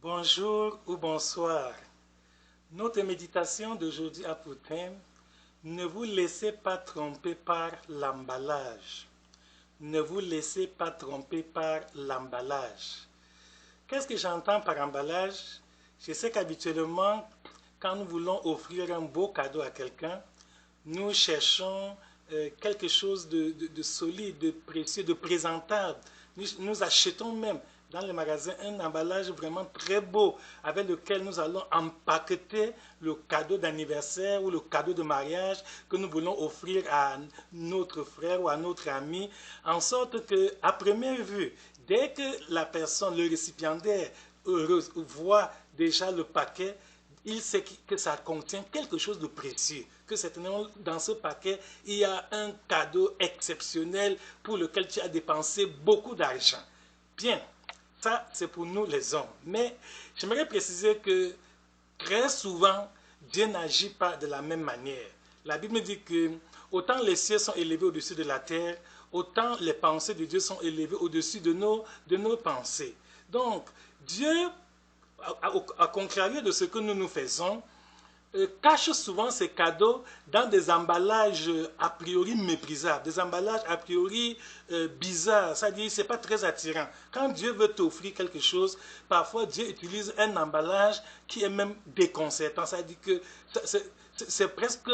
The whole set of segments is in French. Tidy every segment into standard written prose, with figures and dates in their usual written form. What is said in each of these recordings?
Bonjour ou bonsoir. Notre méditation d'aujourd'hui a pour thème « Ne vous laissez pas tromper par l'emballage ». Ne vous laissez pas tromper par l'emballage. Qu'est-ce que j'entends par emballage? Je sais qu'habituellement, quand nous voulons offrir un beau cadeau à quelqu'un, nous cherchons quelque chose de solide, de précieux, de présentable. Nous achetons même dans les magasins un emballage vraiment très beau avec lequel nous allons empaqueter le cadeau d'anniversaire ou le cadeau de mariage que nous voulons offrir à notre frère ou à notre ami, en sorte que, à première vue, dès que la personne, le récipiendaire, heureuse, voit déjà le paquet, il sait que ça contient quelque chose de précieux, que certainement dans ce paquet, il y a un cadeau exceptionnel pour lequel tu as dépensé beaucoup d'argent. Bien, ça c'est pour nous les hommes. Mais j'aimerais préciser que très souvent, Dieu n'agit pas de la même manière. La Bible dit que autant les cieux sont élevés au-dessus de la terre, autant les pensées de Dieu sont élevées au-dessus de nos pensées. Donc, Dieu, à contrario de ce que nous faisons, cache souvent ses cadeaux dans des emballages a priori méprisables, des emballages a priori bizarres, c'est-à-dire c'est pas très attirant. Quand Dieu veut t'offrir quelque chose, parfois Dieu utilise un emballage qui est même déconcertant, c'est-à-dire que c'est presque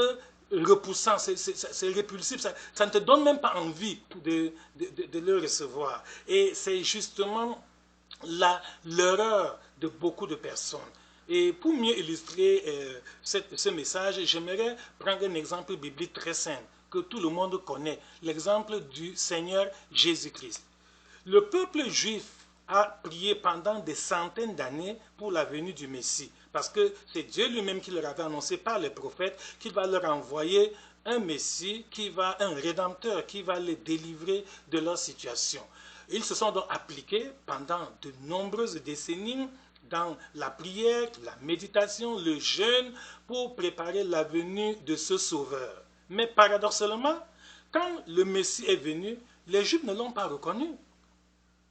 repoussant, c'est répulsif, ça ne te donne même pas envie de le recevoir. Et c'est justement l'erreur de beaucoup de personnes. Et pour mieux illustrer ce message, j'aimerais prendre un exemple biblique très simple que tout le monde connaît, l'exemple du Seigneur Jésus-Christ. Le peuple juif a prié pendant des centaines d'années pour la venue du Messie, parce que c'est Dieu lui-même qui leur avait annoncé par les prophètes qu'il va leur envoyer un Messie, un Rédempteur, qui va les délivrer de leur situation. Ils se sont donc appliqués pendant de nombreuses décennies dans la prière, la méditation, le jeûne, pour préparer la venue de ce Sauveur. Mais paradoxalement, quand le Messie est venu, les Juifs ne l'ont pas reconnu.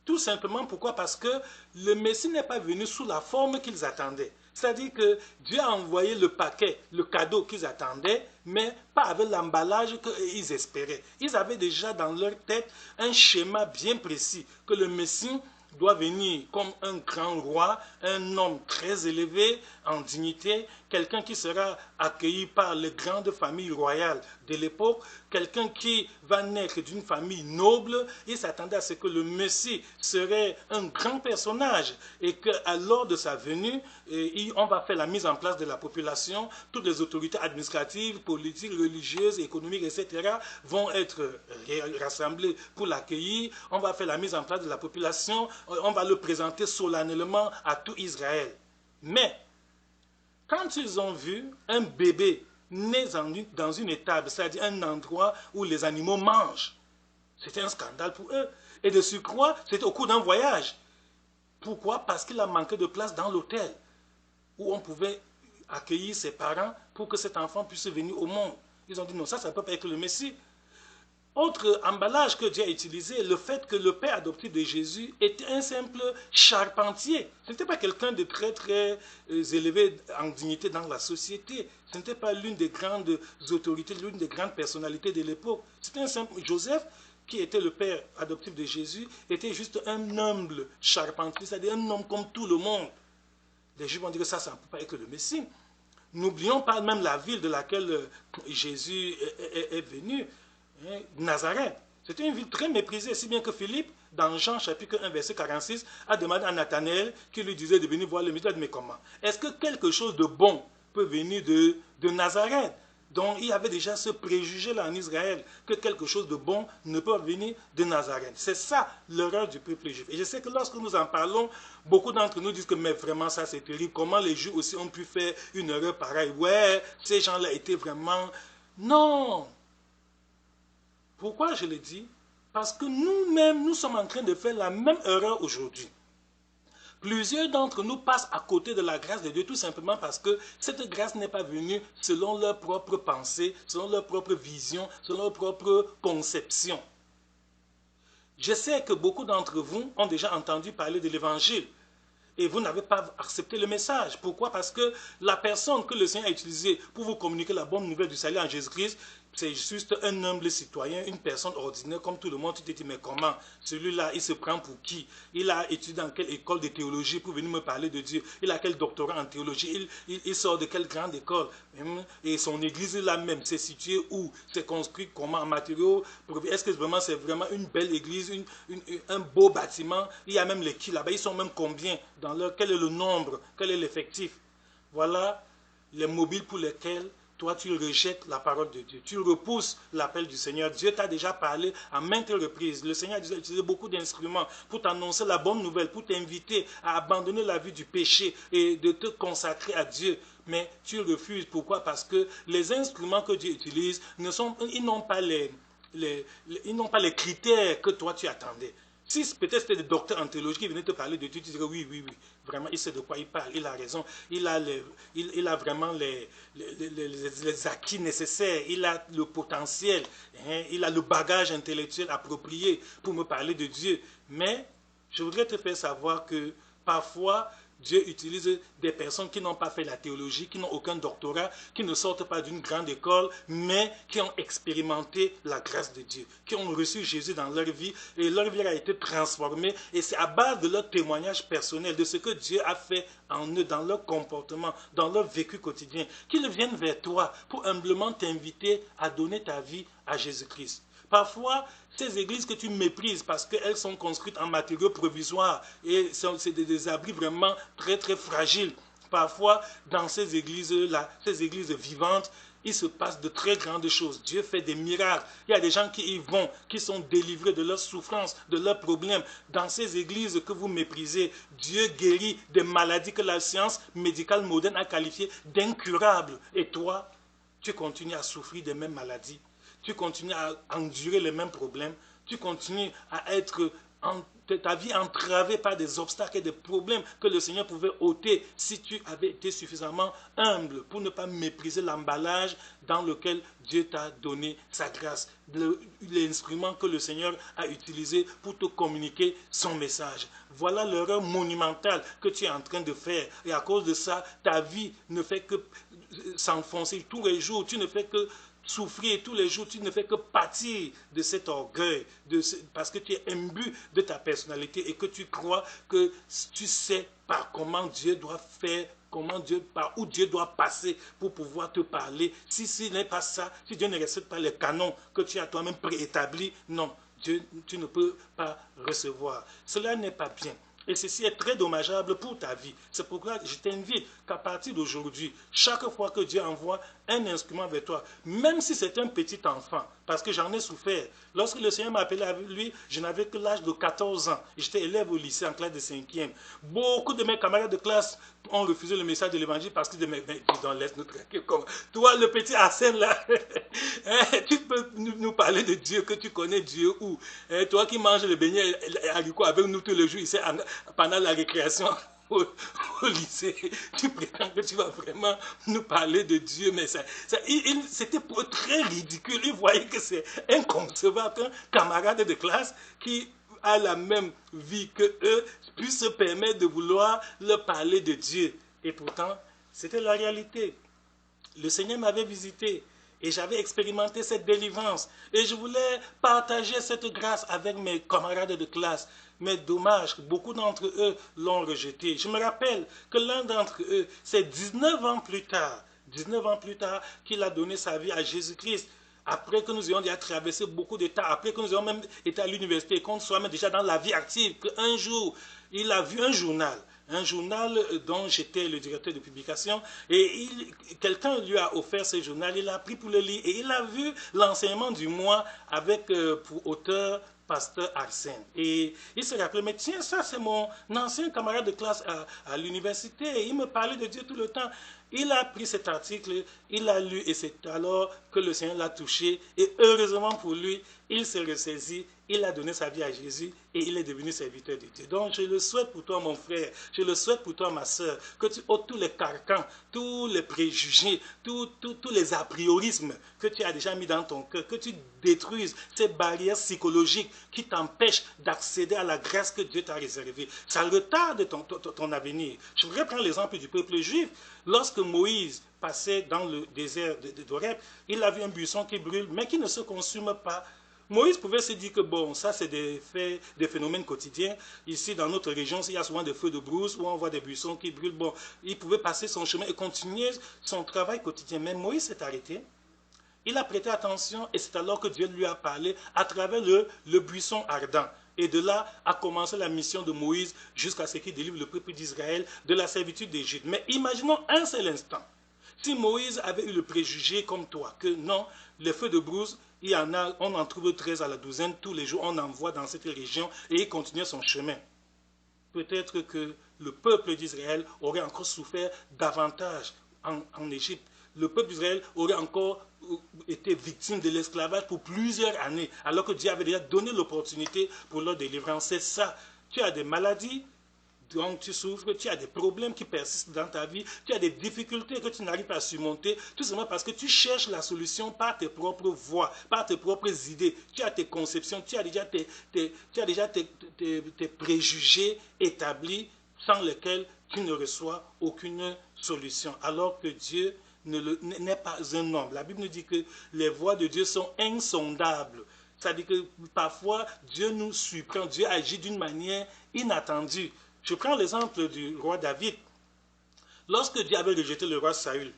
Tout simplement pourquoi? Parce que le Messie n'est pas venu sous la forme qu'ils attendaient. C'est-à-dire que Dieu a envoyé le paquet, le cadeau qu'ils attendaient, mais pas avec l'emballage qu'ils espéraient. Ils avaient déjà dans leur tête un schéma bien précis que le Messie doit venir comme un grand roi, un homme très élevé en dignité, quelqu'un qui sera accueilli par les grandes familles royales de l'époque, quelqu'un qui va naître d'une famille noble. Il s'attendait à ce que le Messie serait un grand personnage et qu'à l'heure de sa venue, on va faire la mise en place de la population, toutes les autorités administratives, politiques, religieuses, économiques, etc. vont être rassemblées pour l'accueillir. On va faire la mise en place de la population, on va le présenter solennellement à tout Israël. Mais, quand ils ont vu un bébé né dans une étable, c'est-à-dire un endroit où les animaux mangent, c'était un scandale pour eux. Et de surcroît, c'était au cours d'un voyage. Pourquoi? Parce qu'il a manqué de place dans l'hôtel où on pouvait accueillir ses parents pour que cet enfant puisse venir au monde. Ils ont dit non, ça ne peut pas être le Messie. Autre emballage que Dieu a utilisé, le fait que le père adoptif de Jésus était un simple charpentier. Ce n'était pas quelqu'un de très élevé en dignité dans la société. Ce n'était pas l'une des grandes autorités, l'une des grandes personnalités de l'époque. C'était un simple Joseph, qui était le père adoptif de Jésus, était juste un humble charpentier, c'est-à-dire un homme comme tout le monde. Les Juifs vont dire que ça ne peut pas être le Messie. N'oublions pas même la ville de laquelle Jésus est venu. Nazareth. C'était une ville très méprisée, si bien que Philippe, dans Jean chapitre 1, verset 46, a demandé à Nathanaël qui lui disait de venir voir le Messie. Mais comment? Est-ce que quelque chose de bon peut venir de Nazareth? Donc il y avait déjà ce préjugé-là en Israël, que quelque chose de bon ne peut venir de Nazareth. C'est ça l'erreur du peuple juif. Et je sais que lorsque nous en parlons, beaucoup d'entre nous disent que mais vraiment ça c'est terrible. Comment les Juifs aussi ont pu faire une erreur pareille? Ouais, ces gens-là étaient vraiment... Non! Pourquoi je le dis? Parce que nous-mêmes, nous sommes en train de faire la même erreur aujourd'hui. Plusieurs d'entre nous passent à côté de la grâce de Dieu tout simplement parce que cette grâce n'est pas venue selon leur propre pensée, selon leur propre vision, selon leur propre conception. Je sais que beaucoup d'entre vous ont déjà entendu parler de l'évangile. et vous n'avez pas accepté le message. Pourquoi? Parce que la personne que le Seigneur a utilisée pour vous communiquer la bonne nouvelle du salut en Jésus-Christ, c'est juste un humble citoyen, une personne ordinaire comme tout le monde. Tu te dis, mais comment? Celui-là, il se prend pour qui? Il a étudié dans quelle école de théologie pour venir me parler de Dieu? Il a quel doctorat en théologie? Il sort de quelle grande école? Et son église là même, c'est situé où? C'est construit comment? En matériaux? Est-ce que vraiment c'est vraiment une belle église, un beau bâtiment? Il y a même les qui là-bas? Ils sont même combien? Quel est le nombre? Quel est l'effectif? Voilà les mobiles pour lesquels toi, tu rejettes la parole de Dieu. Tu repousses l'appel du Seigneur. Dieu t'a déjà parlé à maintes reprises. Le Seigneur a utilisé beaucoup d'instruments pour t'annoncer la bonne nouvelle, pour t'inviter à abandonner la vie du péché et de te consacrer à Dieu. Mais tu refuses. Pourquoi? Parce que les instruments que Dieu utilise, ils n'ont pas les critères que toi, tu attendais. Si peut-être c'était des docteurs en théologie qui venaient te parler de Dieu, tu dirais oui, oui, oui, vraiment, il sait de quoi il parle, il a raison, il a vraiment les acquis nécessaires, il a le potentiel, hein, il a le bagage intellectuel approprié pour me parler de Dieu. Mais je voudrais te faire savoir que parfois, Dieu utilise des personnes qui n'ont pas fait la théologie, qui n'ont aucun doctorat, qui ne sortent pas d'une grande école, mais qui ont expérimenté la grâce de Dieu, qui ont reçu Jésus dans leur vie et leur vie a été transformée. Et c'est à base de leur témoignage personnel, de ce que Dieu a fait en eux, dans leur comportement, dans leur vécu quotidien, qu'ils viennent vers toi pour humblement t'inviter à donner ta vie à Jésus-Christ. Parfois, ces églises que tu méprises parce qu'elles sont construites en matériaux provisoires et c'est des abris vraiment très très fragiles. Parfois, dans ces églises-là, ces églises vivantes, il se passe de très grandes choses. Dieu fait des miracles. Il y a des gens qui y vont, qui sont délivrés de leurs souffrances, de leurs problèmes. Dans ces églises que vous méprisez, Dieu guérit des maladies que la science médicale moderne a qualifiées d'incurables. Et toi, tu continues à souffrir des mêmes maladies. Tu continues à endurer les mêmes problèmes, tu continues à être ta vie entravée par des obstacles et des problèmes que le Seigneur pouvait ôter si tu avais été suffisamment humble pour ne pas mépriser l'emballage dans lequel Dieu t'a donné sa grâce, l'instrument que le Seigneur a utilisé pour te communiquer son message. Voilà l'erreur monumentale que tu es en train de faire. Et à cause de ça, ta vie ne fait que s'enfoncer tous les jours. Tu ne fais que souffrir tous les jours, tu ne fais que pâtir de cet orgueil, parce que tu es imbu de ta personnalité et que tu crois que tu sais par comment Dieu doit faire, par où Dieu doit passer pour pouvoir te parler. Si ce n'est pas ça, si Dieu ne respecte pas les canons que tu as toi-même préétablis, non, tu ne peux pas recevoir. Cela n'est pas bien. Et ceci est très dommageable pour ta vie. C'est pourquoi je t'invite qu'à partir d'aujourd'hui, chaque fois que Dieu envoie un instrument vers toi, même si c'est un petit enfant, parce que j'en ai souffert. Lorsque le Seigneur m'a appelé avec lui, je n'avais que l'âge de 14 ans. J'étais élève au lycée en classe de 5e. Beaucoup de mes camarades de classe ont refusé le message de l'évangile parce qu'ils disaient, mais dis donc, laisse-nous tranquille. Toi, le petit Arsène là, tu peux nous parler de Dieu, que tu connais Dieu où? Toi qui manges le beignet haricot avec nous tous les jours ici pendant la récréation au lycée, tu prétends que tu vas vraiment nous parler de Dieu, mais c'était très ridicule. Il voyait que c'est inconcevable qu'un camarade de classe qui a la même vie que eux puisse se permettre de vouloir leur parler de Dieu. Et pourtant, c'était la réalité. Le Seigneur m'avait visité et j'avais expérimenté cette délivrance. Et je voulais partager cette grâce avec mes camarades de classe. Mais dommage, beaucoup d'entre eux l'ont rejeté. Je me rappelle que l'un d'entre eux, c'est 19 ans plus tard qu'il a donné sa vie à Jésus-Christ. Après que nous ayons déjà traversé beaucoup d'états, après que nous ayons même été à l'université et qu'on soit même déjà dans la vie active, qu'un jour, il a vu un journal dont j'étais le directeur de publication, et quelqu'un lui a offert ce journal, il l'a pris pour le lire, et il a vu l'enseignement du mois avec pour auteur Pasteur Arsène. Et il se rappelait, mais tiens, ça c'est mon ancien camarade de classe à l'université, il me parlait de Dieu tout le temps. Il a pris cet article, il l'a lu, et c'est alors que le Seigneur l'a touché, et heureusement pour lui, il s'est ressaisi, il a donné sa vie à Jésus et il est devenu serviteur de Dieu. Donc je le souhaite pour toi mon frère, je le souhaite pour toi ma soeur, que tu ôtes tous les carcans, tous les préjugés, tous les a priorismes que tu as déjà mis dans ton cœur, que tu détruises ces barrières psychologiques qui t'empêchent d'accéder à la grâce que Dieu t'a réservée. Ça retarde ton avenir. Je voudrais prendre l'exemple du peuple juif. Lorsque Moïse passait dans le désert d'Horeb, il a vu un buisson qui brûle mais qui ne se consume pas. Moïse pouvait se dire que bon, ça c'est des phénomènes quotidiens. Ici dans notre région, il y a souvent des feux de brousse où on voit des buissons qui brûlent. Bon, il pouvait passer son chemin et continuer son travail quotidien. Mais Moïse s'est arrêté. Il a prêté attention et c'est alors que Dieu lui a parlé à travers le buisson ardent. Et de là a commencé la mission de Moïse jusqu'à ce qu'il délivre le peuple d'Israël de la servitude d'Égypte. Mais imaginons un seul instant. Si Moïse avait eu le préjugé comme toi, que non, les feux de brousse, il y en a, on en trouve 13 à la douzaine, tous les jours on en voit dans cette région et il continuait son chemin. Peut-être que le peuple d'Israël aurait encore souffert davantage en Égypte. Le peuple d'Israël aurait encore été victime de l'esclavage pour plusieurs années, alors que Dieu avait déjà donné l'opportunité pour leur délivrance. C'est ça. Tu as des maladies, donc tu souffres, tu as des problèmes qui persistent dans ta vie, tu as des difficultés que tu n'arrives pas à surmonter, tout simplement parce que tu cherches la solution par tes propres voies, par tes propres idées. Tu as tes conceptions, tu as déjà tes préjugés établis sans lesquels tu ne reçois aucune solution. Alors que Dieu n'est pas un homme. La Bible nous dit que les voies de Dieu sont insondables. C'est-à-dire que parfois, Dieu nous surprend, Dieu agit d'une manière inattendue. Je prends l'exemple du roi David. Lorsque Dieu avait rejeté le roi Saül,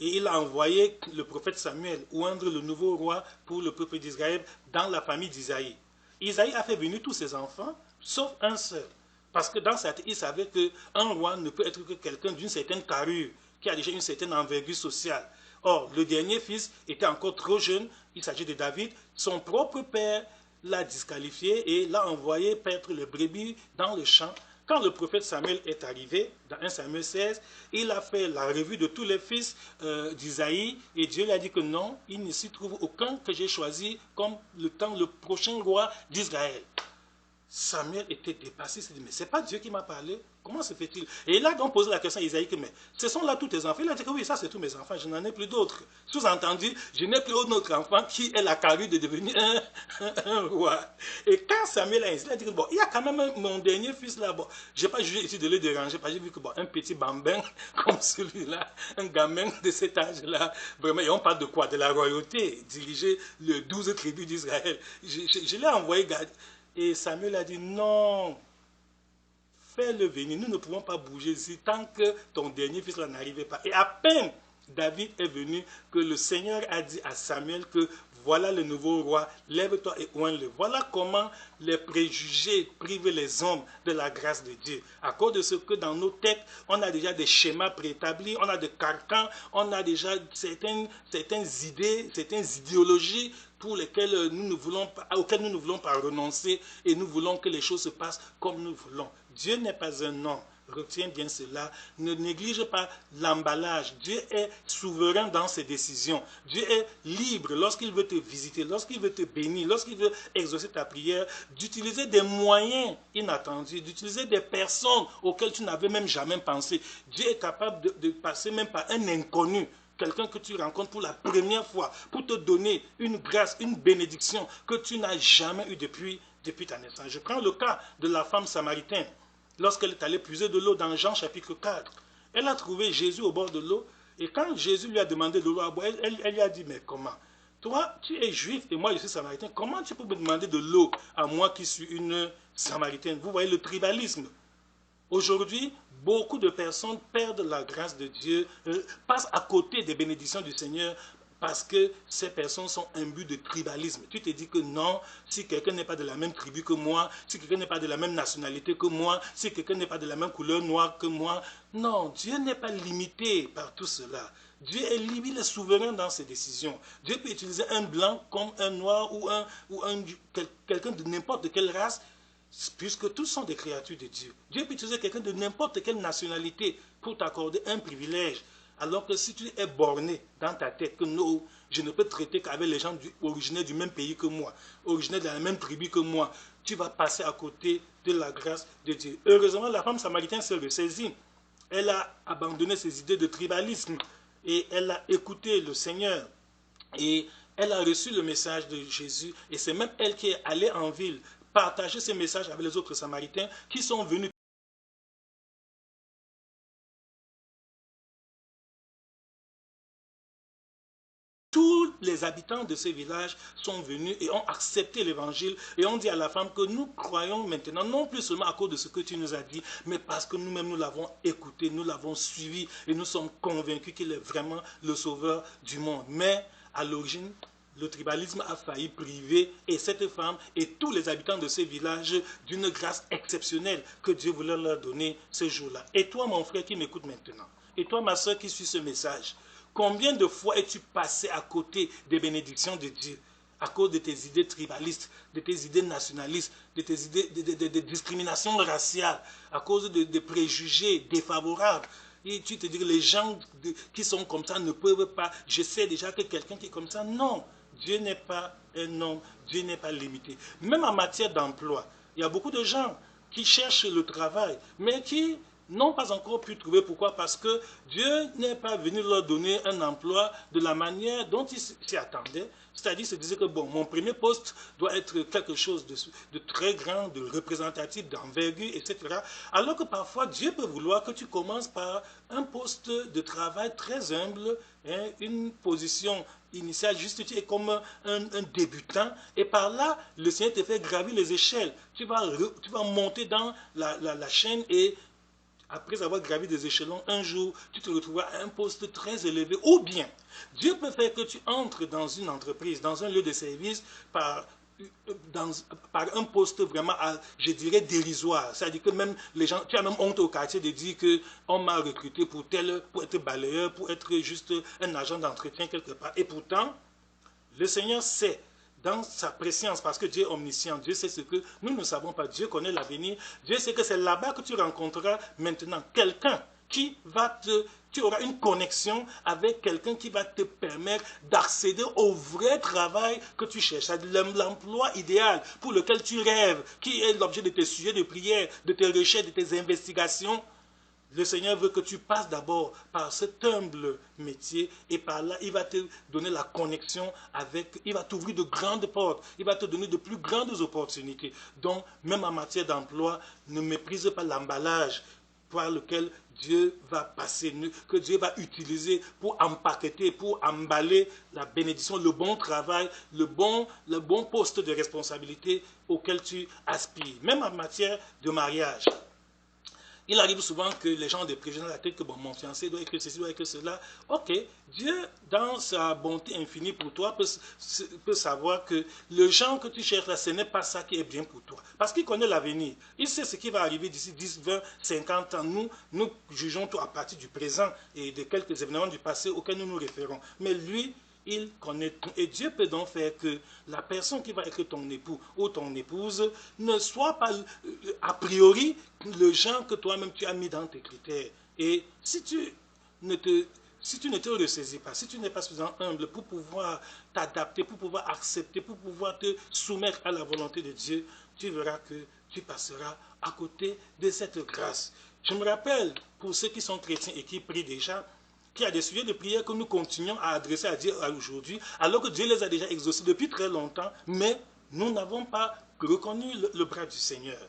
et il a envoyé le prophète Samuel oindre le nouveau roi pour le peuple d'Israël dans la famille d'Isaïe. Isaïe a fait venir tous ses enfants, sauf un seul. Parce que dans sa tête, il savait qu'un roi ne peut être que quelqu'un d'une certaine carrure, qui a déjà une certaine envergure sociale. Or, le dernier fils était encore trop jeune, il s'agit de David, son propre père l'a disqualifié et l'a envoyé paître les brebis dans le champ. Quand le prophète Samuel est arrivé, dans 1 Samuel 16, il a fait la revue de tous les fils d'Isaïe et Dieu lui a dit que non, il ne s'y trouve aucun que j'ai choisi comme le prochain roi d'Israël. Samuel était dépassé, il s'est dit, mais ce n'est pas Dieu qui m'a parlé, comment se fait-il? Et il a donc posé la question à Isaïe, mais ce sont là tous tes enfants? Il a dit que oui, ça c'est tous mes enfants, je n'en ai plus d'autres. Sous-entendu, je n'ai plus autre enfant qui est la carrure de devenir un roi. Et quand Samuel a dit que bon, il y a quand même mon dernier fils là, bon, je n'ai pas jugé ici de le déranger, parce que j'ai vu que bon, un petit bambin comme celui-là, un gamin de cet âge-là, vraiment, et on parle de quoi? De la royauté, diriger les 12 tribus d'Israël. Je l'ai envoyé garder. Et Samuel a dit, non, fais-le venir, nous ne pouvons pas bouger ici tant que ton dernier fils n'arrivait pas. Et à peine David est venu que le Seigneur a dit à Samuel que voilà le nouveau roi, lève-toi et oins-le. Voilà comment les préjugés privent les hommes de la grâce de Dieu. À cause de ce que dans nos têtes, on a déjà des schémas préétablis, on a des carcans, on a déjà certaines idées, certaines idéologies pour lesquelles auxquelles nous ne voulons pas renoncer et nous voulons que les choses se passent comme nous voulons. Dieu n'est pas un homme. Retiens bien cela. Ne néglige pas l'emballage. Dieu est souverain dans ses décisions. Dieu est libre lorsqu'il veut te visiter, lorsqu'il veut te bénir, lorsqu'il veut exaucer ta prière, d'utiliser des moyens inattendus, d'utiliser des personnes auxquelles tu n'avais même jamais pensé. Dieu est capable de passer même par un inconnu, quelqu'un que tu rencontres pour la première fois, pour te donner une grâce, une bénédiction que tu n'as jamais eue depuis ta naissance. Je prends le cas de la femme samaritaine. Lorsqu'elle est allée puiser de l'eau dans Jean chapitre 4, elle a trouvé Jésus au bord de l'eau. Et quand Jésus lui a demandé de l'eau à boire, elle lui a dit, mais comment? Toi, tu es juif et moi je suis samaritain. Comment tu peux me demander de l'eau à moi qui suis une samaritaine? Vous voyez le tribalisme. Aujourd'hui, beaucoup de personnes perdent la grâce de Dieu, passent à côté des bénédictions du Seigneur parce que ces personnes sont imbues de tribalisme. Tu te dis que non, si quelqu'un n'est pas de la même tribu que moi, si quelqu'un n'est pas de la même nationalité que moi, si quelqu'un n'est pas de la même couleur noire que moi, non, Dieu n'est pas limité par tout cela. Dieu est libre, il est souverain dans ses décisions. Dieu peut utiliser un blanc comme un noir ou quelqu'un de n'importe quelle race, puisque tous sont des créatures de Dieu. Dieu peut utiliser quelqu'un de n'importe quelle nationalité pour t'accorder un privilège. Alors que si tu es borné dans ta tête que non, je ne peux traiter qu'avec les gens originaires du même pays que moi, originaires de la même tribu que moi, tu vas passer à côté de la grâce de Dieu. Heureusement, la femme samaritaine s'est ressaisie. Elle a abandonné ses idées de tribalisme et elle a écouté le Seigneur. Et elle a reçu le message de Jésus. Et c'est même elle qui est allée en ville partager ce message avec les autres Samaritains qui sont venus. Tous les habitants de ce village sont venus et ont accepté l'évangile et ont dit à la femme que nous croyons maintenant, non plus seulement à cause de ce que tu nous as dit, mais parce que nous-mêmes nous l'avons écouté, nous l'avons suivi et nous sommes convaincus qu'il est vraiment le sauveur du monde. Mais à l'origine, le tribalisme a failli priver et cette femme et tous les habitants de ce village d'une grâce exceptionnelle que Dieu voulait leur donner ce jour-là. Et toi, mon frère qui m'écoute maintenant, et toi, ma soeur qui suit ce message, combien de fois es-tu passé à côté des bénédictions de Dieu à cause de tes idées tribalistes, de tes idées nationalistes, de tes idées de discrimination raciale, à cause de préjugés défavorables? Et tu te dis que les gens qui sont comme ça ne peuvent pas. Je sais déjà que quelqu'un qui est comme ça, non. Dieu n'est pas un homme, Dieu n'est pas limité. Même en matière d'emploi, il y a beaucoup de gens qui cherchent le travail, mais qui n'ont pas encore pu trouver. Pourquoi? Parce que Dieu n'est pas venu leur donner un emploi de la manière dont ils s'y attendaient. C'est-à-dire, se disaient que bon, mon premier poste doit être quelque chose de très grand, de représentatif, d'envergure, etc. Alors que parfois, Dieu peut vouloir que tu commences par un poste de travail très humble, hein, une position initiale, juste tu es comme un débutant, et par là, le Seigneur te fait gravir les échelles. Tu vas monter dans la chaîne et après avoir gravi des échelons, un jour, tu te retrouveras à un poste très élevé. Ou bien, Dieu peut faire que tu entres dans une entreprise, dans un lieu de service, par un poste vraiment, je dirais, dérisoire. C'est-à-dire que même les gens, tu as même honte au quartier de dire qu'on m'a recruté pour être balayeur, pour être juste un agent d'entretien quelque part. Et pourtant, le Seigneur sait, dans sa préscience, parce que Dieu est omniscient, Dieu sait ce que nous ne savons pas, Dieu connaît l'avenir, Dieu sait que c'est là-bas que tu rencontreras maintenant quelqu'un qui va tu auras une connexion avec quelqu'un qui va te permettre d'accéder au vrai travail que tu cherches, l'emploi idéal pour lequel tu rêves, qui est l'objet de tes sujets de prière, de tes recherches, de tes investigations. Le Seigneur veut que tu passes d'abord par cet humble métier et par là, il va te donner la connexion avec, il va t'ouvrir de grandes portes, il va te donner de plus grandes opportunités. Donc, même en matière d'emploi, ne méprise pas l'emballage par lequel Dieu va passer, que Dieu va utiliser pour empaqueter, pour emballer la bénédiction, le bon travail, le bon poste de responsabilité auquel tu aspires. Même en matière de mariage. Il arrive souvent que les gens ont des préjugés dans la tête que bon, mon fiancé doit être ceci, doit être cela. Ok, Dieu, dans sa bonté infinie pour toi, peut savoir que le genre que tu cherches là, ce n'est pas ça qui est bien pour toi. Parce qu'il connaît l'avenir. Il sait ce qui va arriver d'ici 10, 20, 50 ans. Nous jugeons tout à partir du présent et de quelques événements du passé auxquels nous nous référons. Mais lui, il connaît tout. Et Dieu peut donc faire que la personne qui va être ton époux ou ton épouse ne soit pas a priori le genre que toi-même tu as mis dans tes critères. Et si tu ne te ressaisis pas, si tu n'es pas suffisamment humble pour pouvoir t'adapter, pour pouvoir accepter, pour pouvoir te soumettre à la volonté de Dieu, tu verras que tu passeras à côté de cette grâce. Je me rappelle, pour ceux qui sont chrétiens et qui prient déjà, qu'il y a des sujets de prière que nous continuons à adresser à Dieu aujourd'hui, alors que Dieu les a déjà exaucés depuis très longtemps, mais nous n'avons pas reconnu le bras du Seigneur.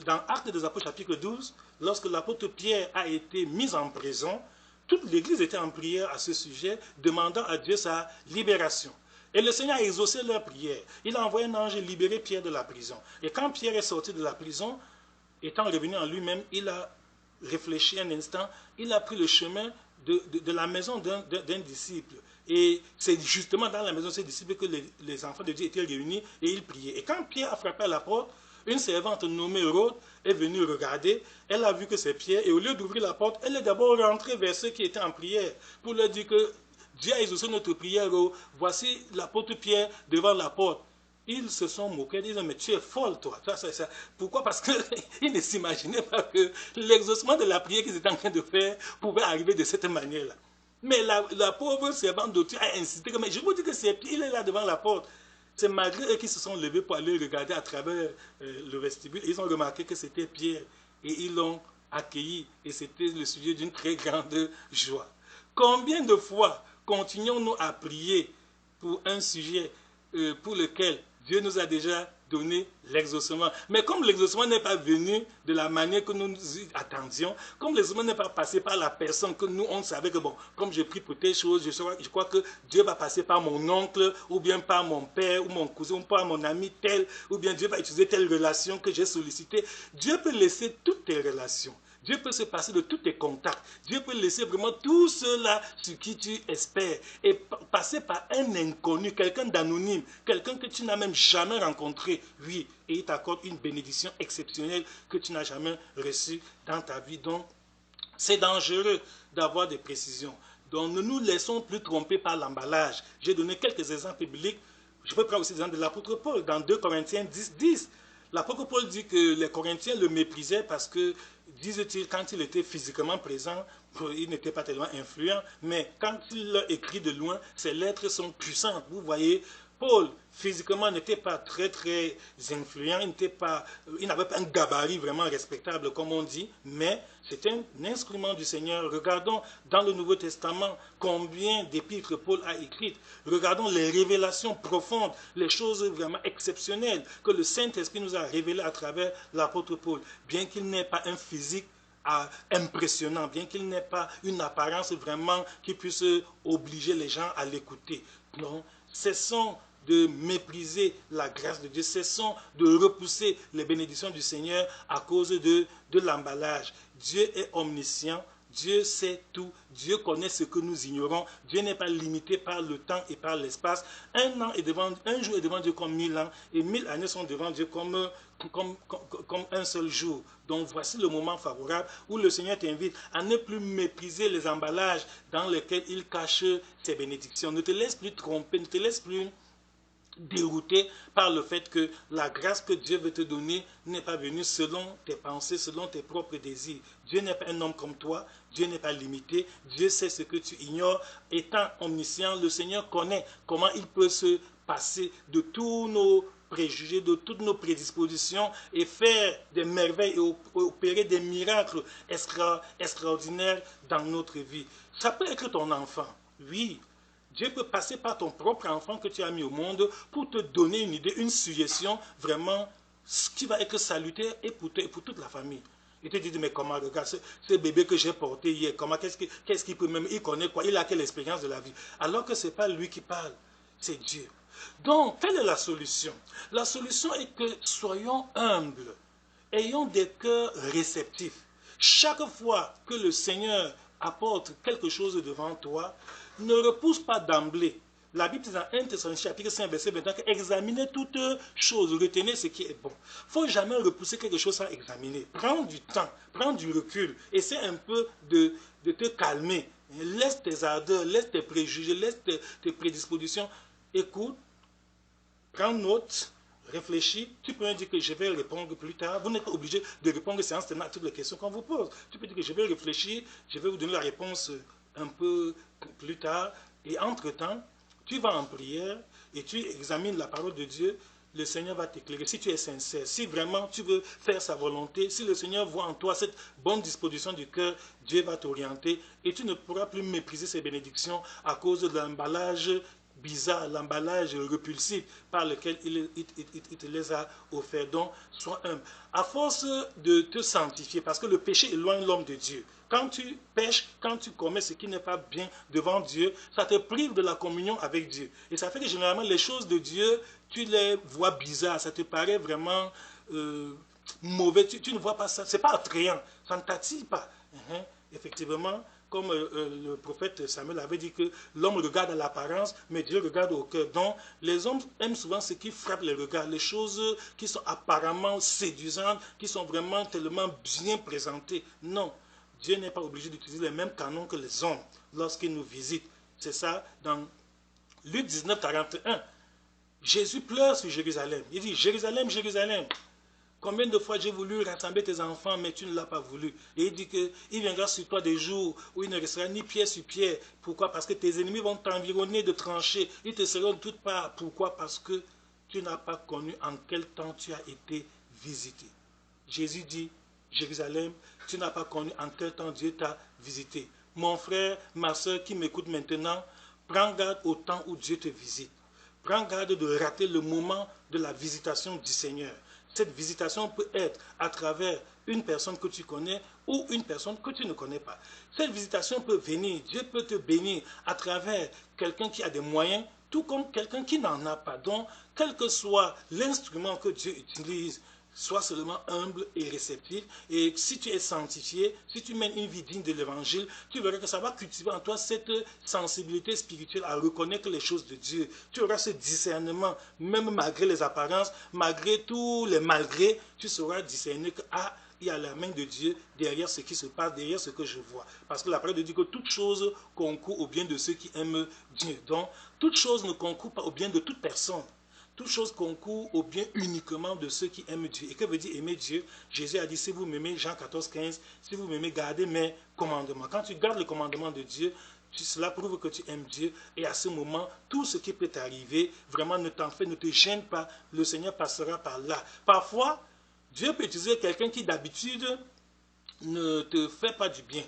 Dans Actes des Apôtres chapitre 12, lorsque l'apôtre Pierre a été mis en prison, toute l'église était en prière à ce sujet, demandant à Dieu sa libération. Et le Seigneur a exaucé leur prière. Il a envoyé un ange libérer Pierre de la prison. Et quand Pierre est sorti de la prison, étant revenu en lui-même, il a réfléchi un instant, il a pris le chemin de la maison d'un disciple. Et c'est justement dans la maison de ce disciple que les enfants de Dieu étaient réunis et ils priaient. Et quand Pierre a frappé à la porte, une servante nommée Rhode est venue regarder. Elle a vu que c'est Pierre et au lieu d'ouvrir la porte, elle est d'abord rentrée vers ceux qui étaient en prière pour leur dire que Dieu a exaucé notre prière. Voici l'apôtre Pierre devant la porte. ils se sont moqués, disant, mais tu es folle, toi. Ça. Pourquoi? Parce qu'ils ne s'imaginaient pas que l'exaucement de la prière qu'ils étaient en train de faire pouvait arriver de cette manière-là. Mais la pauvre servante de Dieu a insisté, mais je vous dis que il est là devant la porte. C'est malgré eux qui se sont levés pour aller regarder à travers le vestibule. Ils ont remarqué que c'était Pierre et ils l'ont accueilli. Et c'était le sujet d'une très grande joie. Combien de fois continuons-nous à prier pour un sujet pour lequel Dieu nous a déjà donné l'exaucement? Mais comme l'exaucement n'est pas venu de la manière que nous nous y attendions, comme l'exaucement n'est pas passé par la personne que nous, on savait que, bon, comme je prie pour telle chose, je crois que Dieu va passer par mon oncle, ou bien par mon père, ou mon cousin, ou par mon ami tel, ou bien Dieu va utiliser telle relation que j'ai sollicitée. Dieu peut laisser toutes tes relations. Dieu peut se passer de tous tes contacts. Dieu peut laisser vraiment tout cela sur qui tu espères et passer par un inconnu, quelqu'un d'anonyme, quelqu'un que tu n'as même jamais rencontré. Oui, et il t'accorde une bénédiction exceptionnelle que tu n'as jamais reçue dans ta vie. Donc, c'est dangereux d'avoir des précisions. Donc, ne nous laissons plus tromper par l'emballage. J'ai donné quelques exemples bibliques. Je peux prendre aussi l'exemple de l'apôtre Paul dans 2 Corinthiens 10. L'apôtre Paul dit que les Corinthiens le méprisaient parce que, disent-ils, quand il était physiquement présent, il n'était pas tellement influent, mais quand il leur écrit de loin, ses lettres sont puissantes. Vous voyez, Paul, physiquement, n'était pas très influent, il n'avait pas un gabarit vraiment respectable, comme on dit, mais c'était un instrument du Seigneur. Regardons dans le Nouveau Testament combien d'épîtres Paul a écrites. Regardons les révélations profondes, les choses vraiment exceptionnelles que le Saint-Esprit nous a révélées à travers l'apôtre Paul. Bien qu'il n'ait pas un physique impressionnant, bien qu'il n'ait pas une apparence vraiment qui puisse obliger les gens à l'écouter. Non, cessons de mépriser la grâce de Dieu, cessons de repousser les bénédictions du Seigneur à cause de l'emballage. Dieu est omniscient, Dieu sait tout, Dieu connaît ce que nous ignorons, Dieu n'est pas limité par le temps et par l'espace. Un jour est devant Dieu comme 1000 ans, et 1000 années sont devant Dieu comme un seul jour. Donc voici le moment favorable où le Seigneur t'invite à ne plus mépriser les emballages dans lesquels il cache ses bénédictions. Ne te laisse plus tromper, ne te laisse plus dérouté par le fait que la grâce que Dieu veut te donner n'est pas venue selon tes pensées, selon tes propres désirs. Dieu n'est pas un homme comme toi, Dieu n'est pas limité, Dieu sait ce que tu ignores. Étant omniscient, le Seigneur connaît comment il peut se passer de tous nos préjugés, de toutes nos prédispositions et faire des merveilles et opérer des miracles extraordinaires dans notre vie. Ça peut être ton enfant, oui. Dieu peut passer par ton propre enfant que tu as mis au monde pour te donner une idée, une suggestion vraiment qui va être salutaire et pour toute la famille. Il te dit, mais comment, regarde, ce bébé que j'ai porté hier, qu'est-ce qu'il peut même, il connaît quoi, il a quelle expérience de la vie. Alors que ce n'est pas lui qui parle, c'est Dieu. Donc, quelle est la solution? La solution est que soyons humbles, ayons des cœurs réceptifs. Chaque fois que le Seigneur apporte quelque chose devant toi, ne repousse pas d'emblée. La Bible dit dans 1 Thessaloniciens chapitre 5, verset 21, examinez toutes choses, retenez ce qui est bon. Il ne faut jamais repousser quelque chose sans examiner. Prends du temps, prends du recul, essaie un peu de te calmer. Laisse tes ardeurs, laisse tes préjugés, laisse tes prédispositions. Écoute, prends note, réfléchis. Tu peux dire que je vais répondre plus tard. Vous n'êtes pas obligé de répondre séance tenant à toutes les questions qu'on vous pose. Tu peux dire que je vais réfléchir, je vais vous donner la réponse un peu plus tard. Et entre-temps, tu vas en prière et tu examines la parole de Dieu. Le Seigneur va t'éclairer. Si tu es sincère, si vraiment tu veux faire sa volonté, si le Seigneur voit en toi cette bonne disposition du cœur, Dieu va t'orienter et tu ne pourras plus mépriser ses bénédictions à cause de l'emballage bizarre, l'emballage repulsif par lequel il te les a offerts. Donc, sois humble. À force de te sanctifier, parce que le péché éloigne l'homme de Dieu. Quand tu pêches, quand tu commets ce qui n'est pas bien devant Dieu, ça te prive de la communion avec Dieu. Et ça fait que généralement, les choses de Dieu, tu les vois bizarres, ça te paraît vraiment mauvais. Tu ne vois pas ça, c'est pas attrayant, ça ne t'attire pas. Effectivement, comme le prophète Samuel avait dit que l'homme regarde à l'apparence, mais Dieu regarde au cœur. Donc, les hommes aiment souvent ce qui frappe les regards, les choses qui sont apparemment séduisantes, qui sont vraiment tellement bien présentées. Non, Dieu n'est pas obligé d'utiliser les mêmes canons que les hommes lorsqu'il nous visite. C'est ça dans Luc 19, 41. Jésus pleure sur Jérusalem. Il dit, Jérusalem, Jérusalem, combien de fois j'ai voulu rassembler tes enfants, mais tu ne l'as pas voulu. Et il dit qu'il viendra sur toi des jours où il ne restera ni pierre sur pierre. Pourquoi? Parce que tes ennemis vont t'environner de tranchées. Ils te seront de toutes parts. Pourquoi? Parce que tu n'as pas connu en quel temps tu as été visité. Jésus dit, Jérusalem, tu n'as pas connu en quel temps Dieu t'a visité. Mon frère, ma soeur qui m'écoute maintenant, prends garde au temps où Dieu te visite. Prends garde de rater le moment de la visitation du Seigneur. Cette visitation peut être à travers une personne que tu connais ou une personne que tu ne connais pas. Cette visitation peut venir, Dieu peut te bénir à travers quelqu'un qui a des moyens, tout comme quelqu'un qui n'en a pas. Donc, quel que soit l'instrument que Dieu utilise, sois seulement humble et réceptif. Et si tu es sanctifié, si tu mènes une vie digne de l'évangile, tu verras que ça va cultiver en toi cette sensibilité spirituelle à reconnaître les choses de Dieu. Tu auras ce discernement, même malgré les apparences, malgré tous les malgrés, tu sauras discerner que il y a la main de Dieu derrière ce qui se passe, derrière ce que je vois. Parce que la parole dit que toute chose concourt au bien de ceux qui aiment Dieu. Donc, toute chose ne concourt pas au bien de toute personne. Toute chose concourt au bien uniquement de ceux qui aiment Dieu. Et que veut dire aimer Dieu? Jésus a dit, si vous m'aimez, Jean 14, 15, si vous m'aimez, gardez mes commandements. Quand tu gardes le commandement de Dieu, cela prouve que tu aimes Dieu. Et à ce moment, tout ce qui peut t'arriver, vraiment ne t'en fais, ne te gêne pas. Le Seigneur passera par là. Parfois, Dieu peut utiliser quelqu'un qui d'habitude ne te fait pas du bien.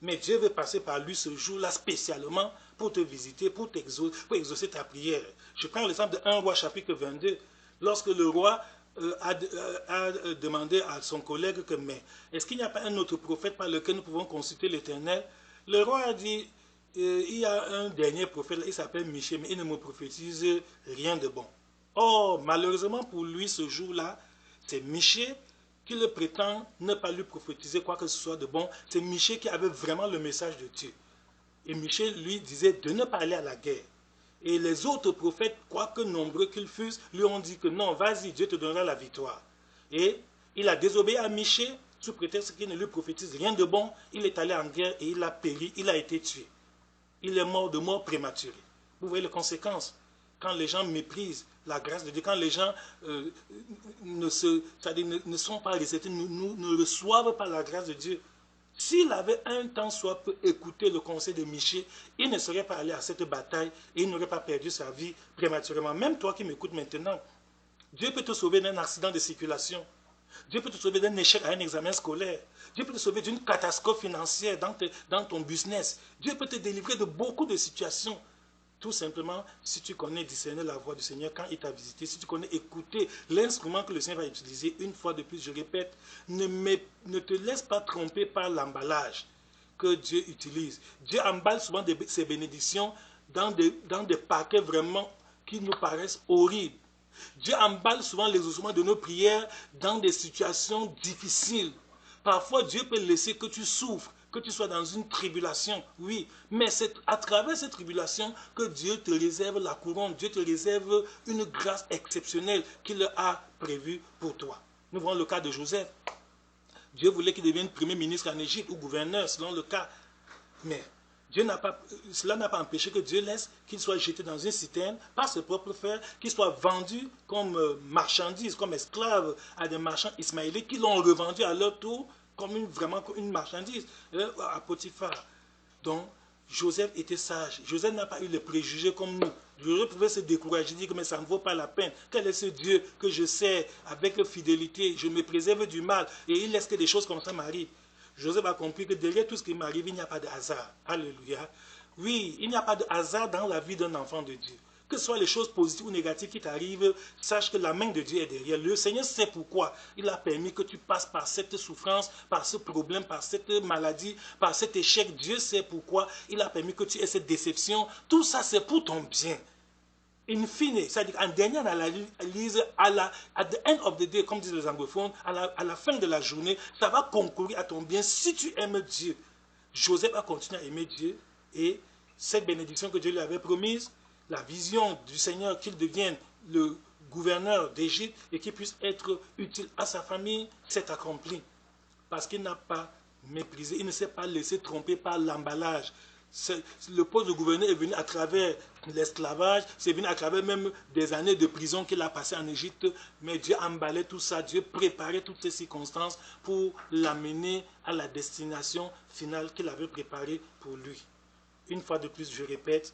Mais Dieu veut passer par lui ce jour-là spécialement pour te visiter, pour exaucer ta prière. Je prends l'exemple de 1 Roi chapitre 22. Lorsque le roi a demandé à son collègue que, mais est-ce qu'il n'y a pas un autre prophète par lequel nous pouvons consulter l'Éternel? Le roi a dit, il y a un dernier prophète, il s'appelle Michée, mais il ne me prophétise rien de bon. Or, malheureusement pour lui, ce jour-là, c'est Michée qui le prétend ne pas lui prophétiser quoi que ce soit de bon. C'est Michée qui avait vraiment le message de Dieu. Et Michée lui disait de ne pas aller à la guerre. Et les autres prophètes, quoique nombreux qu'ils fussent, lui ont dit que non, vas-y, Dieu te donnera la victoire. Et il a désobéi à Michée, sous prétexte qu'il ne lui prophétise rien de bon. Il est allé en guerre et il a péri, il a été tué. Il est mort de mort prématurée. Vous voyez les conséquences. Quand les gens méprisent la grâce de Dieu, quand les gens ne sont pas réceptifs, ne reçoivent pas la grâce de Dieu, s'il avait un temps soit peu écouté le conseil de Michée, il ne serait pas allé à cette bataille et il n'aurait pas perdu sa vie prématurément. Même toi qui m'écoutes maintenant, Dieu peut te sauver d'un accident de circulation. Dieu peut te sauver d'un échec à un examen scolaire. Dieu peut te sauver d'une catastrophe financière dans ton business. Dieu peut te délivrer de beaucoup de situations. Tout simplement, si tu connais discerner la voix du Seigneur quand il t'a visité, si tu connais écouter l'instrument que le Seigneur va utiliser, une fois de plus, je répète, ne te laisse pas tromper par l'emballage que Dieu utilise. Dieu emballe souvent ses bénédictions dans des paquets vraiment qui nous paraissent horribles. Dieu emballe souvent les ossements de nos prières dans des situations difficiles. Parfois, Dieu peut laisser que tu souffres, que tu sois dans une tribulation, oui. Mais c'est à travers cette tribulation que Dieu te réserve la couronne. Dieu te réserve une grâce exceptionnelle qu'il a prévue pour toi. Nous voyons le cas de Joseph. Dieu voulait qu'il devienne premier ministre en Égypte ou gouverneur, selon le cas. Mais cela n'a pas empêché que Dieu laisse qu'il soit jeté dans une citerne par ses propres frères, qu'il soit vendu comme marchandise, comme esclave à des marchands ismaélites qui l'ont revendu à leur tour vraiment comme une marchandise à Potiphar. Donc, Joseph était sage. Joseph n'a pas eu les préjugés comme nous. Joseph pouvait se décourager, dire que mais ça ne vaut pas la peine. Quel est ce Dieu que je sers avec fidélité? Je me préserve du mal et il laisse que des choses comme ça m'arrivent. Joseph a compris que derrière tout ce qui m'arrive, il n'y a pas de hasard. Alléluia. Oui, il n'y a pas de hasard dans la vie d'un enfant de Dieu. Que ce soit les choses positives ou négatives qui t'arrivent, sache que la main de Dieu est derrière. Le Seigneur sait pourquoi il a permis que tu passes par cette souffrance, par ce problème, par cette maladie, par cet échec. Dieu sait pourquoi il a permis que tu aies cette déception. Tout ça, c'est pour ton bien. In fine, c'est-à-dire en dernière analyse, at the end of the day, comme disent les anglophones, à la fin de la journée, ça va concourir à ton bien si tu aimes Dieu. Joseph a continué à aimer Dieu et cette bénédiction que Dieu lui avait promise, la vision du Seigneur qu'il devienne le gouverneur d'Égypte et qu'il puisse être utile à sa famille, s'est accomplie. Parce qu'il n'a pas méprisé, il ne s'est pas laissé tromper par l'emballage. Le poste de gouverneur est venu à travers l'esclavage, c'est venu à travers même des années de prison qu'il a passé en Égypte, mais Dieu emballait tout ça, Dieu préparait toutes ces circonstances pour l'amener à la destination finale qu'il avait préparée pour lui. Une fois de plus, je répète,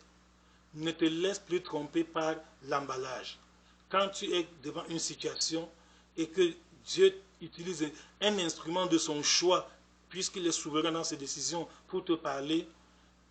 ne te laisse plus tromper par l'emballage. Quand tu es devant une situation et que Dieu utilise un instrument de son choix, puisqu'il est souverain dans ses décisions, pour te parler,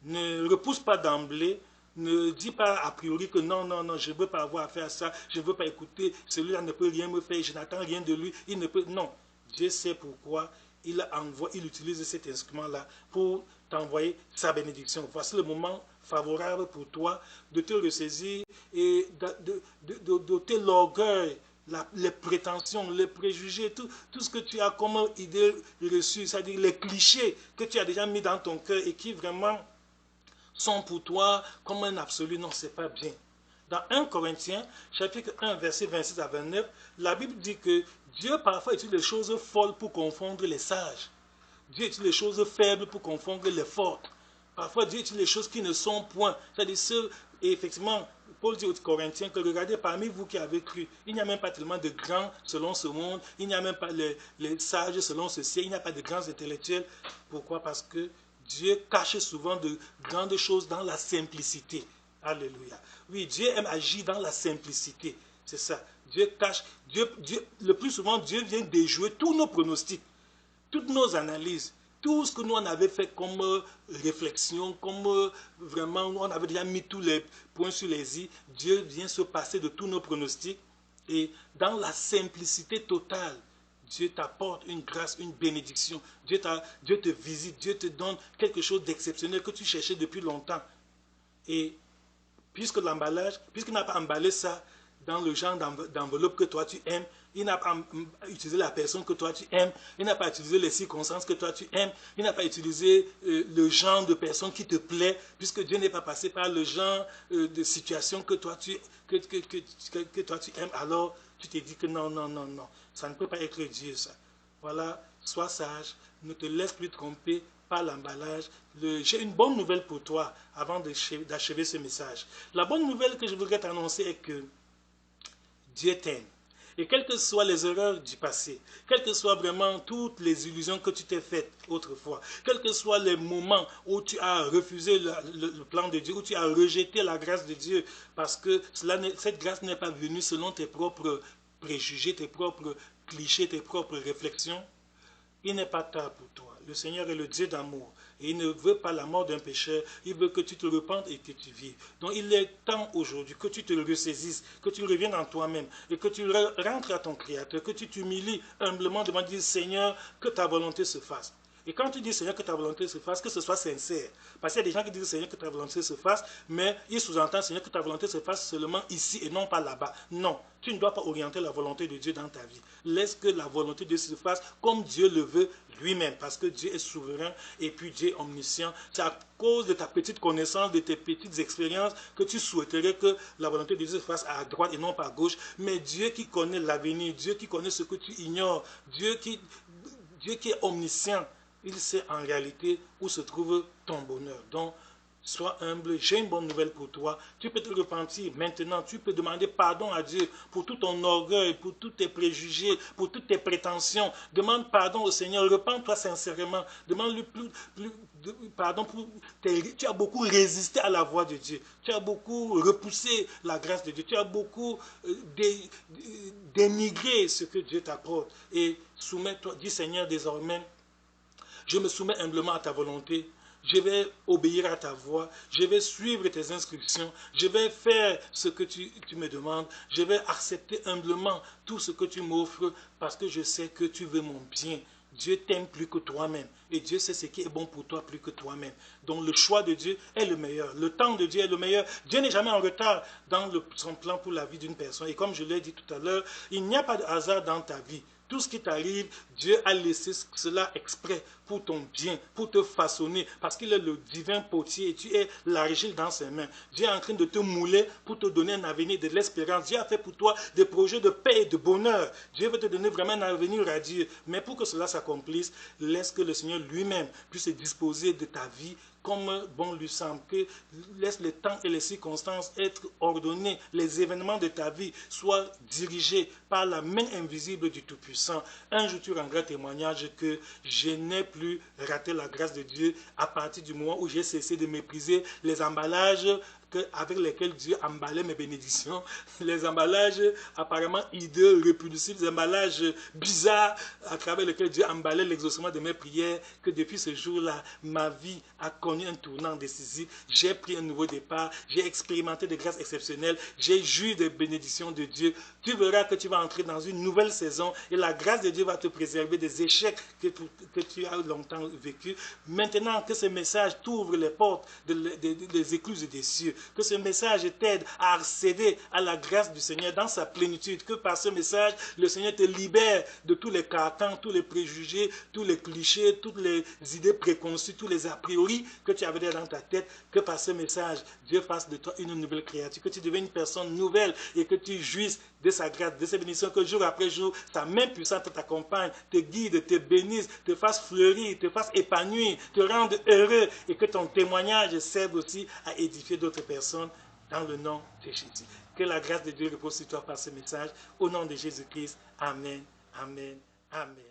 ne repousse pas d'emblée, ne dis pas a priori que non, non, non, je ne veux pas avoir affaire à ça, je ne veux pas écouter, celui-là ne peut rien me faire, je n'attends rien de lui, il ne peut... Non, Dieu sait pourquoi il utilise cet instrument-là pour t'envoyer sa bénédiction. Voici le moment favorable pour toi de te ressaisir et d'ôter l'orgueil, les prétentions, les préjugés, tout ce que tu as comme idée reçue, c'est-à-dire les clichés que tu as déjà mis dans ton cœur et qui vraiment sont pour toi comme un absolu. Non, ce n'est pas bien. Dans 1 Corinthiens, chapitre 1, verset 26 à 29, la Bible dit que Dieu parfois utilise les choses folles pour confondre les sages. Dieu utilise les choses faibles pour confondre les fortes. Parfois, Dieu utilise les choses qui ne sont point. C'est-à-dire, et effectivement, Paul dit aux Corinthiens que regardez, parmi vous qui avez cru, il n'y a même pas tellement de grands selon ce monde, il n'y a même pas les sages selon ceci, il n'y a pas de grands intellectuels. Pourquoi? Parce que Dieu cache souvent de grandes choses dans la simplicité. Alléluia. Oui, Dieu aime agir dans la simplicité. C'est ça. Dieu cache. Le plus souvent, Dieu vient déjouer tous nos pronostics, toutes nos analyses, tout ce que nous on avait fait comme réflexion, comme vraiment, on avait déjà mis tous les points sur les i. Dieu vient se passer de tous nos pronostics et dans la simplicité totale, Dieu t'apporte une grâce, une bénédiction. Dieu te visite, Dieu te donne quelque chose d'exceptionnel que tu cherchais depuis longtemps. Et puisqu'il n'a pas emballé ça dans le genre d'enveloppe que toi tu aimes, il n'a pas utilisé la personne que toi tu aimes, il n'a pas utilisé les circonstances que toi tu aimes, il n'a pas utilisé le genre de personne qui te plaît, puisque Dieu n'est pas passé par le genre de situation que toi tu aimes, alors tu te dis que non, non, non, non, ça ne peut pas être Dieu ça. Voilà, sois sage, ne te laisse plus tromper par l'emballage. J'ai une bonne nouvelle pour toi avant d'achever ce message. La bonne nouvelle que je voudrais t'annoncer est que Dieu t'aime. Et quelles que soient les erreurs du passé, quelles que soient vraiment toutes les illusions que tu t'es faites autrefois, quels que soient les moments où tu as refusé le plan de Dieu, où tu as rejeté la grâce de Dieu, parce que cette grâce n'est pas venue selon tes propres préjugés, tes propres clichés, tes propres réflexions, il n'est pas tard pour toi. Le Seigneur est le Dieu d'amour. Et il ne veut pas la mort d'un pécheur. Il veut que tu te repentes et que tu vives. Donc il est temps aujourd'hui que tu te ressaisisses, que tu reviennes en toi-même et que tu rentres à ton Créateur, que tu t'humilies humblement devant Dieu, Seigneur, que ta volonté se fasse. Et quand tu dis Seigneur que ta volonté se fasse, que ce soit sincère. Parce qu'il y a des gens qui disent Seigneur que ta volonté se fasse, mais ils sous-entendent Seigneur que ta volonté se fasse seulement ici et non pas là-bas. Non, tu ne dois pas orienter la volonté de Dieu dans ta vie. Laisse que la volonté de Dieu se fasse comme Dieu le veut lui-même. Parce que Dieu est souverain et puis Dieu est omniscient. C'est à cause de ta petite connaissance, de tes petites expériences que tu souhaiterais que la volonté de Dieu se fasse à droite et non pas à gauche. Mais Dieu qui connaît l'avenir, Dieu qui connaît ce que tu ignores, Dieu qui est omniscient, il sait en réalité où se trouve ton bonheur. Donc, sois humble. J'ai une bonne nouvelle pour toi. Tu peux te repentir maintenant. Tu peux demander pardon à Dieu pour tout ton orgueil, pour tous tes préjugés, pour toutes tes prétentions. Demande pardon au Seigneur. Repends-toi sincèrement. Demande-lui pardon pour tu as beaucoup résisté à la voix de Dieu. Tu as beaucoup repoussé la grâce de Dieu. Tu as beaucoup dénigré ce que Dieu t'apporte. Et soumets-toi. Dis Seigneur, désormais, je me soumets humblement à ta volonté. Je vais obéir à ta voix. Je vais suivre tes instructions. Je vais faire ce que tu me demandes. Je vais accepter humblement tout ce que tu m'offres parce que je sais que tu veux mon bien. Dieu t'aime plus que toi-même. Et Dieu sait ce qui est bon pour toi plus que toi-même. Donc le choix de Dieu est le meilleur. Le temps de Dieu est le meilleur. Dieu n'est jamais en retard dans son plan pour la vie d'une personne. Et comme je l'ai dit tout à l'heure, il n'y a pas de hasard dans ta vie. Tout ce qui t'arrive, Dieu a laissé cela exprès pour ton bien, pour te façonner, parce qu'il est le divin potier et tu es l'argile dans ses mains. Dieu est en train de te mouler pour te donner un avenir, de l'espérance. Dieu a fait pour toi des projets de paix et de bonheur. Dieu veut te donner vraiment un avenir radieux. Mais pour que cela s'accomplisse, laisse que le Seigneur lui-même puisse disposer de ta vie comme bon lui semble, que laisse le temps et les circonstances être ordonnés, les événements de ta vie soient dirigés par la main invisible du Tout-Puissant. Un jour tu rendras témoignage que je n'ai plus raté la grâce de Dieu à partir du moment où j'ai cessé de mépriser les emballages avec lesquels Dieu emballait mes bénédictions, les emballages apparemment hideux, répulsifs, les emballages bizarres à travers lesquels Dieu emballait l'exaucement de mes prières, que depuis ce jour-là, ma vie a connu un tournant décisif, j'ai pris un nouveau départ, j'ai expérimenté des grâces exceptionnelles, j'ai joui des bénédictions de Dieu. Tu verras que tu vas entrer dans une nouvelle saison et la grâce de Dieu va te préserver des échecs que tu as longtemps vécu. Maintenant que ce message t'ouvre les portes des écluses des cieux, que ce message t'aide à accéder à la grâce du Seigneur dans sa plénitude, que par ce message, le Seigneur te libère de tous les carcans, tous les préjugés, tous les clichés, toutes les idées préconçues, tous les a priori que tu avais dans ta tête, que par ce message, Dieu fasse de toi une nouvelle créature, que tu deviennes une personne nouvelle et que tu jouisses de sa grâce, de ses bénédictions, que jour après jour, sa main puissante t'accompagne, te guide, te bénisse, te fasse fleurir, te fasse épanouir, te rende heureux et que ton témoignage serve aussi à édifier d'autres personnes dans le nom de Jésus. Que la grâce de Dieu repose sur toi par ce message. Au nom de Jésus-Christ. Amen. Amen. Amen.